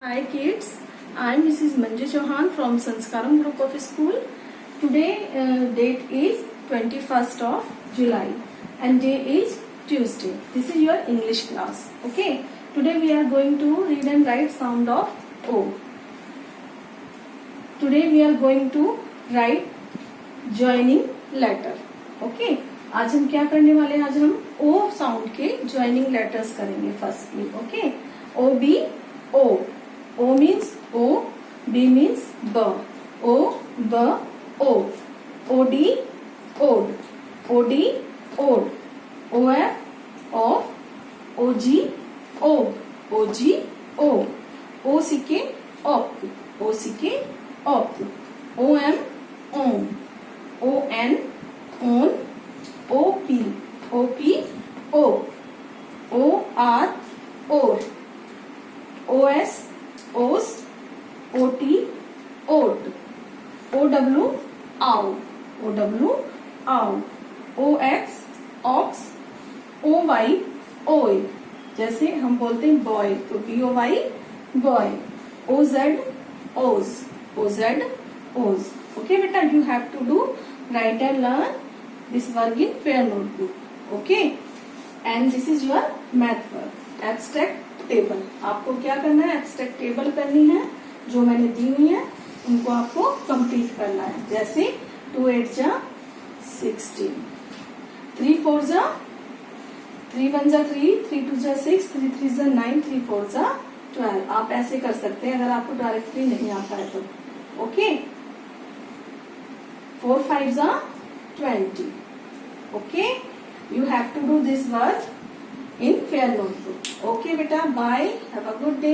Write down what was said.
Hi kids, I am Mrs. Manju Chauhan from Sanskaram Group of School. Today date is 21st of July and day is Tuesday. This is your English class. Okay. Today we are going to read and write sound of O. Today we are going to write joining letter. Okay. आज हम क्या करने वाले हैं? आज हम O sound के joining letters करेंगे firstly. Okay. O B O. O means O, B means B. O, B, O. OD, OD. OD, OD. OF, OF. OG, OG. OG, OG. OCK, OP. OCK, OP. OM, OM. ON, ON. OP, OP, OP. OR, OR. OS, OS, OT, OT. OW, OW. OW, OW. OX, OX. OY, OY. जैसे हम बोलते हैं boy तो BOY, boy. OZ, OZ. OZ, OZ. Okay बेटा, you have to do write and learn this work in fair notebook. Okay, and this is your math work. Abstract table. आपको क्या करना है? एब्स्ट्रैक्ट टेबल करनी है. जो मैंने दी हुई है उनको आपको कंप्लीट करना है. जैसे 2 8 जा 16, 3 4 जा 3 1 जा 3, 3 2 जा 6, 3 3 जा 9, 3 4 जा 12. आप ऐसे कर सकते हैं अगर आपको डायरेक्टली नहीं आता है तो. ओके. 4 5 जा 20. Okay. You have to do this work in fair notebook. Okay beta, bye. Have a good day.